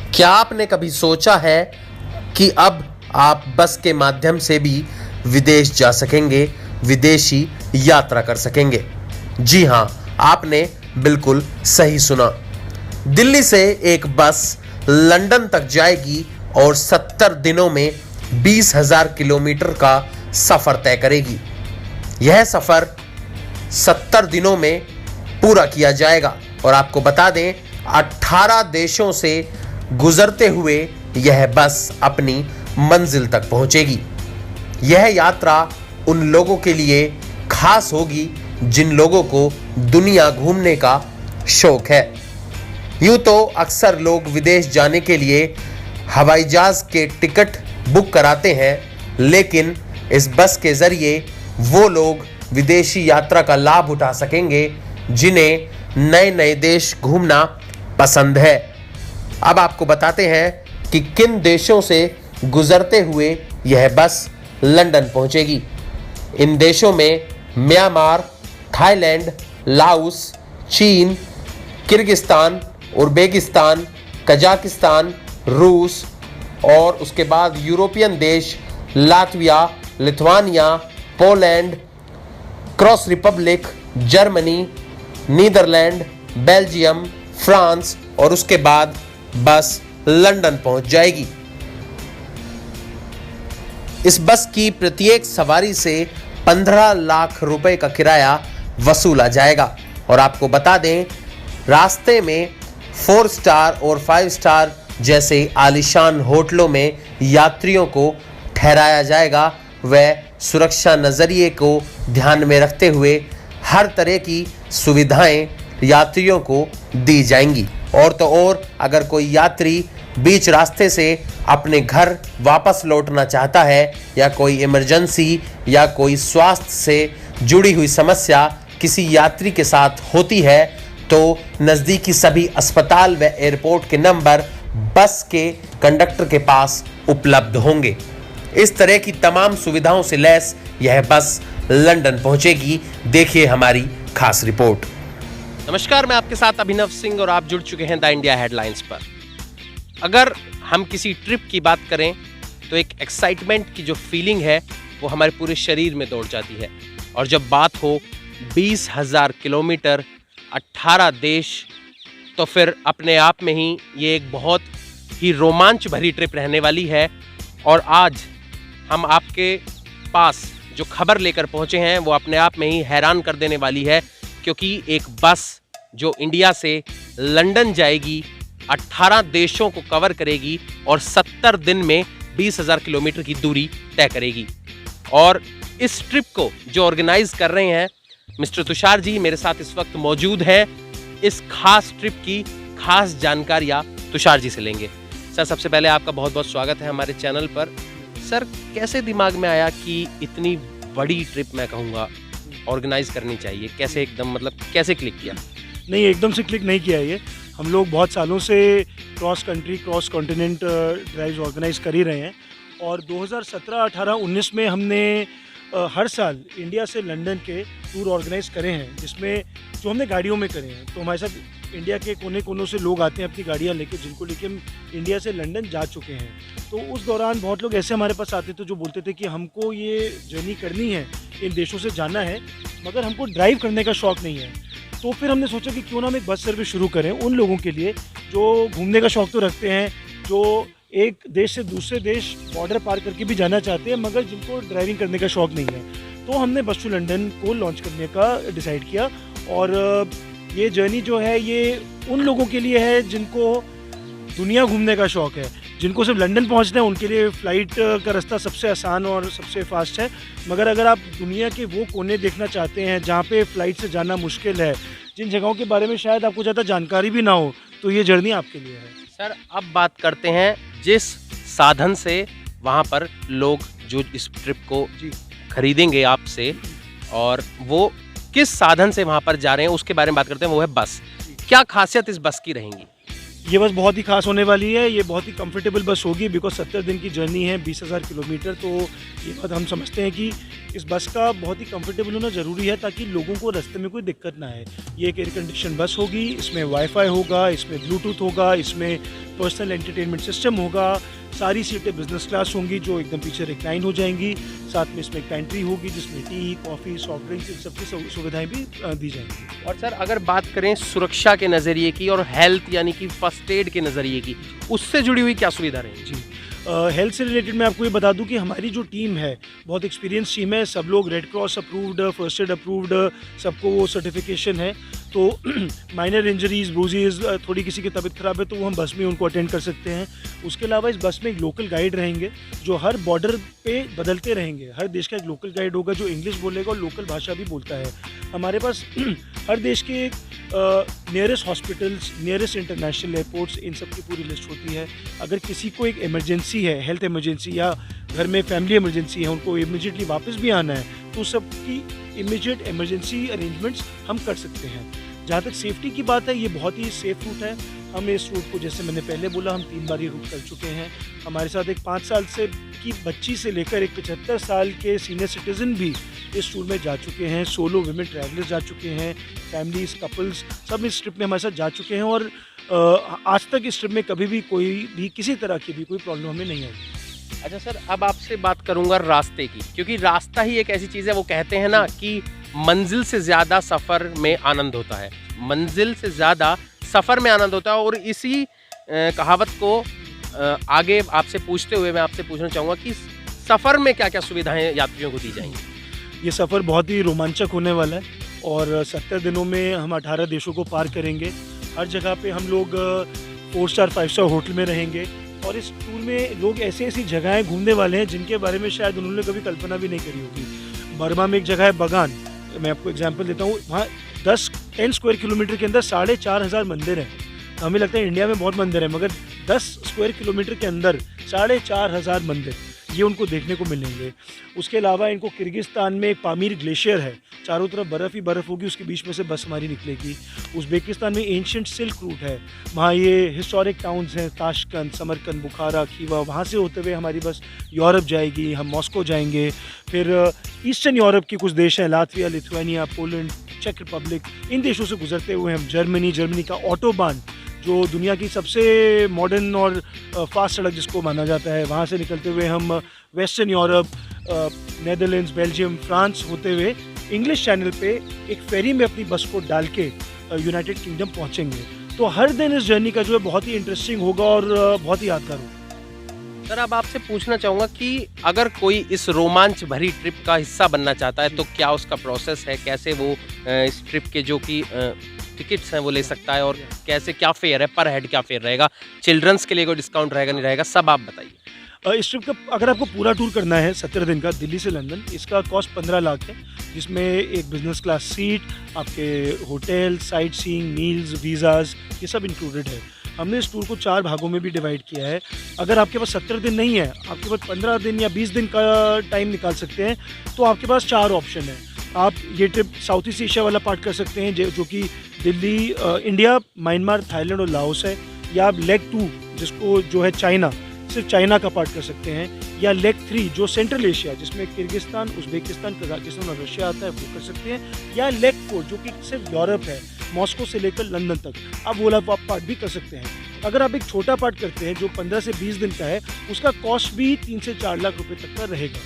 क्या आपने कभी सोचा है कि अब आप बस के माध्यम से भी विदेश जा सकेंगे, विदेशी यात्रा कर सकेंगे? जी हां, आपने बिल्कुल सही सुना। दिल्ली से एक बस लंदन तक जाएगी और 70 दिनों में 20,000 किलोमीटर का सफर तय करेगी। यह सफर 70 दिनों में पूरा किया जाएगा और आपको बता दें 18 देशों से गुजरते हुए यह बस अपनी मंजिल तक पहुंचेगी। यह यात्रा उन लोगों के लिए खास होगी जिन लोगों को दुनिया घूमने का शौक है। यूं तो अक्सर लोग विदेश जाने के लिए हवाई जहाज के टिकट बुक कराते हैं, लेकिन इस बस के जरिए वो लोग विदेशी यात्रा का लाभ उठा सकेंगे जिन्हें नए नए देश घूमना पसंद है। अब आपको बताते हैं कि किन देशों से गुजरते हुए यह बस लंदन पहुंचेगी। इन देशों में म्यांमार, थाईलैंड, लाओस, चीन, किर्गिस्तान, उज़्बेकिस्तान, कजाकिस्तान, रूस और उसके बाद यूरोपियन देश Latvia, Lithuania, Poland, cross republic, Germany, Netherland, Belgium, France और उसके बाद बस लंदन पहुंच जाएगी। इस बस की प्रत्येक सवारी से 15 लाख रुपए का किराया वसूला जाएगा और आपको बता दें रास्ते में 4 स्टार और 5 स्टार जैसे आलीशान होटलों में यात्रियों को ठहराया जाएगा। वह सुरक्षा नजरिए को ध्यान में रखते हुए हर तरह की सुविधाएं यात्रियों को दी जाएंगी। और तो और अगर कोई यात्री बीच रास्ते से अपने घर वापस लौटना चाहता है या कोई इमरजेंसी या कोई स्वास्थ्य से जुड़ी हुई समस्या किसी यात्री के साथ होती है तो नज़दीकी सभी अस्पताल व एयरपोर्ट के नंबर बस के कंडक्टर के पास उपलब्ध होंगे। इस तरह की तमाम सुविधाओं से लैस यह बस लंदन पहुंचेगी। देखिए हमारी खास रिपोर्ट। नमस्कार, मैं आपके साथ अभिनव सिंह और आप जुड़ चुके हैं द इंडिया हेडलाइंस पर। अगर हम किसी ट्रिप की बात करें तो एक एक्साइटमेंट की जो फीलिंग है वो हमारे पूरे शरीर में दौड़ जाती है। और जब बात हो 20,000 किलोमीटर, 18 देश, तो फिर अपने आप में ही ये एक बहुत ही रोमांच भरी ट्रिप रहने वाली है। और आज हम आपके पास जो खबर लेकर पहुंचे हैं वो अपने आप में ही हैरान कर देने वाली है, क्योंकि एक बस जो इंडिया से लंदन जाएगी, 18 देशों को कवर करेगी और 70 दिन में 20,000 किलोमीटर की दूरी तय करेगी। और इस ट्रिप को जो ऑर्गेनाइज कर रहे हैं मिस्टर तुषार जी मेरे साथ इस वक्त मौजूद हैं। इस खास ट्रिप की खास जानकारियाँ तुषार जी से लेंगे। सर, सबसे पहले आपका बहुत बहुत स्वागत है हमारे चैनल पर। सर, कैसे दिमाग में आया कि इतनी बड़ी ट्रिप मैं कहूँगा ऑर्गेनाइज करनी चाहिए? कैसे एकदम मतलब कैसे क्लिक किया? नहीं, एकदम से क्लिक नहीं किया ये। हम लोग बहुत सालों से cross country, cross continent drives organise कर ही रहे हैं और 2017, 18, 19 में हमने हर साल इंडिया से लंदन के टूर ऑर्गेनाइज करे हैं, जिसमें जो हमने गाड़ियों में करे हैं। तो हमारे साथ इंडिया के कोने कोनों से लोग आते हैं अपनी गाड़ियाँ लेके, जिनको लेके हम इंडिया से लंदन जा चुके हैं। तो उस दौरान बहुत लोग ऐसे हमारे पास आते थे जो बोलते थे कि हमको ये जर्नी करनी है, इन देशों से जाना है, मगर हमको ड्राइव करने का शौक़ नहीं है। तो फिर हमने सोचा कि क्यों ना हम एक बस सर्विस शुरू करें उन लोगों के लिए जो घूमने का शौक़ तो रखते हैं, जो एक देश से दूसरे देश बॉर्डर पार करके भी जाना चाहते हैं, मगर जिनको ड्राइविंग करने का शौक़ नहीं है। तो हमने बस टू लंदन को लॉन्च करने का डिसाइड किया। और ये जर्नी जो है ये उन लोगों के लिए है जिनको दुनिया घूमने का शौक़ है। जिनको सिर्फ लंदन पहुंचना है उनके लिए फ़्लाइट का रास्ता सबसे आसान और सबसे फास्ट है। मगर अगर आप दुनिया के वो कोने देखना चाहते हैं जहाँ पे फ़्लाइट से जाना मुश्किल है, जिन जगहों के बारे में शायद आपको ज़्यादा जानकारी भी ना हो, तो ये जर्नी आपके लिए है। सर, अब बात करते हैं जिस साधन से वहाँ पर लोग जो इस ट्रिप को खरीदेंगे आपसे और वो किस साधन से वहाँ पर जा रहे हैं उसके बारे में बात करते हैं, वो है बस। क्या खासियत इस बस की रहेंगी? ये बस बहुत ही खास होने वाली है, ये बहुत ही कंफर्टेबल बस होगी बिकॉज 70 दिन की जर्नी है, 20,000 किलोमीटर। तो ये बात हम समझते हैं कि इस बस का बहुत ही कंफर्टेबल होना ज़रूरी है ताकि लोगों को रास्ते में कोई दिक्कत ना आए। ये एक एयर कंडीशन बस होगी, इसमें वाईफाई होगा, इसमें ब्लूटूथ होगा, इसमें पर्सनल एंटरटेनमेंट सिस्टम होगा, सारी सीटें बिजनेस क्लास होंगी जो एकदम पीछे रिक्लाइन हो जाएंगी, साथ में इसमें एक पेंट्री होगी जिसमें टी, कॉफ़ी, सॉफ्ट ड्रिंक्स, इन सबकी सुविधाएं भी दी जाएंगी। और सर अगर बात करें सुरक्षा के नज़रिए की और हेल्थ यानी कि फर्स्ट एड के नज़रिए की, उससे जुड़ी हुई क्या सुविधा रहेगी? जी, हेल्थ से रिलेटेड मैं आपको ये बता दूं कि हमारी जो टीम है बहुत एक्सपीरियंस टीम है, सब लोग red cross approved, first aid approved, सबको वो सर्टिफिकेशन है। तो माइनर इंजरीज, ब्रूजेज, थोड़ी किसी की तबीयत ख़राब है तो वो हम बस में उनको अटेंड कर सकते हैं। उसके अलावा इस बस में एक लोकल गाइड रहेंगे जो हर बॉर्डर पे बदलते रहेंगे। हर देश का एक लोकल गाइड होगा जो इंग्लिश बोलेगा और लोकल भाषा भी बोलता है। हमारे पास हर देश के nearest hospitals, nearest international airports, इन सब की पूरी लिस्ट होती है। अगर किसी को एक इमरजेंसी है, हेल्थ इमरजेंसी या घर में फैमिली इमरजेंसी है, उनको इमीडिएटली वापस भी आना है तो सबकी इमीडिएट इमरजेंसी अरेंजमेंट्स हम कर सकते हैं। जहाँ तक सेफ्टी की बात है, ये बहुत ही सेफ रूट है। हम इस रूट को, जैसे मैंने पहले बोला, हम 3 बार ये रूट कर चुके हैं। हमारे साथ एक 5 साल से की बच्ची से लेकर एक 75 साल के सीनियर सिटीज़न भी इस टूर में जा चुके हैं। सोलो विमेन ट्रैवलर्स जा चुके हैं, फैमिलीज, कपल्स, सब इस ट्रिप में हमारे साथ जा चुके हैं और आज तक इस ट्रिप में कभी भी कोई भी किसी तरह की भी कोई प्रॉब्लम हमें नहीं आई। अच्छा सर, अब आपसे बात करूंगा रास्ते की, क्योंकि रास्ता ही एक ऐसी चीज़ है, वो कहते हैं ना कि मंजिल से ज़्यादा सफ़र में आनंद होता है, मंजिल से ज़्यादा सफ़र में आनंद होता है। और इसी कहावत को आगे आपसे पूछते हुए मैं आपसे पूछना चाहूँगा कि सफ़र में क्या क्या सुविधाएं यात्रियों को दी जाएंगी? ये सफ़र बहुत ही रोमांचक होने वाला है और 70 दिनों में हम 18 देशों को पार करेंगे। हर जगह पे हम लोग 4 स्टार 5 स्टार होटल में रहेंगे और इस टूर में लोग ऐसी ऐसी जगहें घूमने वाले हैं जिनके बारे में शायद उन्होंने कभी कल्पना भी नहीं करी होगी। बर्मा में एक जगह है बगान, मैं आपको एग्जांपल देता हूँ। वहाँ 10 स्क्वायर किलोमीटर के अंदर 4,500 मंदिर हैं। हमें लगता है इंडिया में बहुत मंदिर है, मगर 10 स्क्वायर किलोमीटर के अंदर 4,500 मंदिर ये उनको देखने को मिलेंगे। उसके अलावा इनको किर्गिस्तान में एक पामीर ग्लेशियर है, चारों तरफ बर्फ़ ही बर्फ़ होगी, उसके बीच में से बस हमारी निकलेगी। उज़्बेकिस्तान में एंशिएंट सिल्क रूट है, वहाँ ये हिस्टोरिक टाउन्स हैं, ताशकंद, समरकंद, बुखारा, खीवा, वहाँ से होते हुए हमारी बस यूरोप जाएगी, हम मॉस्को जाएंगे। फिर ईस्टर्न यूरोप के कुछ देश हैं, लातविया, लिथुआनिया, पोलैंड, चेक रिपब्लिक, इन देशों से गुजरते हुए हम जर्मनी का ऑटोबान जो दुनिया की सबसे मॉडर्न और फास्ट सड़क जिसको माना जाता है, वहाँ से निकलते हुए हम western Europe, Netherlands, Belgium, France होते हुए इंग्लिश चैनल पे एक फेरी में अपनी बस को डाल के यूनाइटेड किंगडम पहुँचेंगे। तो हर दिन इस जर्नी का जो है बहुत ही इंटरेस्टिंग होगा और बहुत ही यादगार होगा। सर अब आपसे पूछना चाहूँगा कि अगर कोई इस रोमांच भरी ट्रिप का हिस्सा बनना चाहता है तो क्या उसका प्रोसेस है, कैसे वो इस ट्रिप के जो कि टिकट्स हैं वो ले सकता है और कैसे, क्या फेयर है, पर हेड क्या फेयर रहेगा, चिल्ड्रंस के लिए कोई डिस्काउंट रहेगा नहीं रहेगा, सब आप बताइए। इस ट्रिप का अगर आपको पूरा टूर करना है 17 दिन का दिल्ली से लंदन, इसका कॉस्ट 15 लाख है, जिसमें एक बिजनेस क्लास सीट, आपके hotel, sight seeing, meals, visas, ये सब इंक्लूडेड है। हमने इस टूर को 4 भागों में भी डिवाइड किया है। अगर आपके पास 17 दिन नहीं है, आपके पास 15 दिन या 20 दिन का टाइम निकाल सकते हैं, तो आपके पास 4 ऑप्शन है। आप ये ट्रिप साउथ ईस्ट एशिया वाला पार्ट कर सकते हैं जो कि दिल्ली, इंडिया, म्यांमार, थाईलैंड और लाओस है, या आप लेग 2 जिसको जो है चाइना, सिर्फ चाइना का पार्ट कर सकते हैं, या लेग 3 जो सेंट्रल एशिया जिसमें किर्गिस्तान, उज़्बेकिस्तान, कजाकिस्तान और रशिया आता है, वो कर सकते हैं, या लेग 4 जो कि सिर्फ यूरोप है, मॉस्को से लेकर लंदन तक, आप वो वाला पार्ट भी कर सकते हैं। अगर आप एक छोटा पार्ट करते हैं जो 15 से 20 दिन का है, उसका कॉस्ट भी 3 से 4 लाख रुपए तक का रहेगा।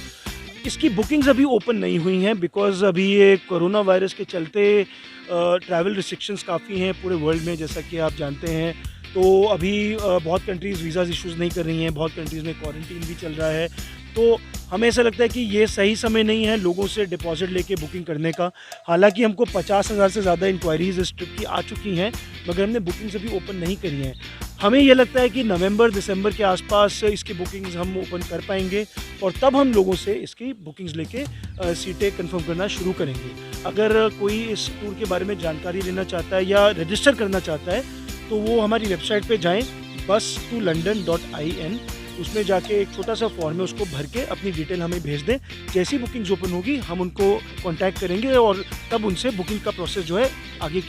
इसकी बुकिंग्स अभी ओपन नहीं हुई हैं बिकॉज अभी ये कोरोना वायरस के चलते ट्रैवल रिस्ट्रिक्शंस काफ़ी हैं पूरे वर्ल्ड में, जैसा कि आप जानते हैं। तो अभी बहुत कंट्रीज़ वीज़ाज़ इश्यूज़ नहीं कर रही हैं, बहुत कंट्रीज़ में क्वारंटीन भी चल रहा है। तो हमें ऐसा लगता है कि ये सही समय नहीं है लोगों से डिपॉजिट लेके बुकिंग करने का। हालांकि हमको 50,000 से ज़्यादा इंक्वायरीज़ इस ट्रिप की आ चुकी हैं, मगर हमने बुकिंग्स अभी ओपन नहीं करी हैं। हमें ये लगता है कि नवंबर दिसंबर के आसपास इसकी बुकिंग्स हम ओपन कर पाएंगे और तब हम लोगों से इसकी बुकिंग्स लेके सीटें कंफर्म करना शुरू करेंगे। अगर कोई इस टूर के बारे में जानकारी लेना चाहता है या रजिस्टर करना चाहता है तो वो हमारी वेबसाइट पे जाएं, bus2london.in, उसमें जाके एक छोटा सा फॉर्म है, उसको भर के अपनी डिटेल हमें भेज दें। जैसी बुकिंग्स ओपन होगी हम उनको कांटेक्ट करेंगे और तब उनसे बुकिंग का प्रोसेस जो है आगे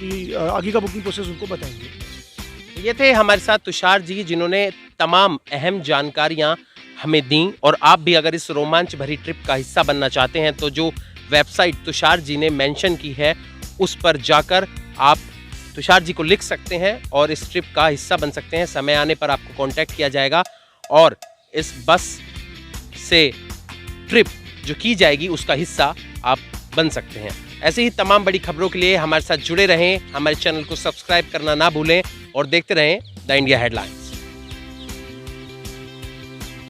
का बुकिंग प्रोसेस उनको बताएंगे। ये थे हमारे साथ तुषार जी, जिन्होंने तमाम अहम जानकारियां हमें दी। और आप भी अगर इस रोमांच भरी ट्रिप का हिस्सा बनना चाहते हैं तो जो वेबसाइट तुषार जी ने मेंशन की है उस पर जाकर आप तुषार जी को लिख सकते हैं और इस ट्रिप का हिस्सा बन सकते हैं। समय आने पर आपको कांटेक्ट किया जाएगा और इस बस से ट्रिप जो की जाएगी उसका हिस्सा आप बन सकते हैं। ऐसे ही तमाम बड़ी खबरों के लिए हमारे साथ जुड़े रहें, हमारे चैनल को सब्सक्राइब करना ना भूलें और देखते रहें द इंडिया हेडलाइंस।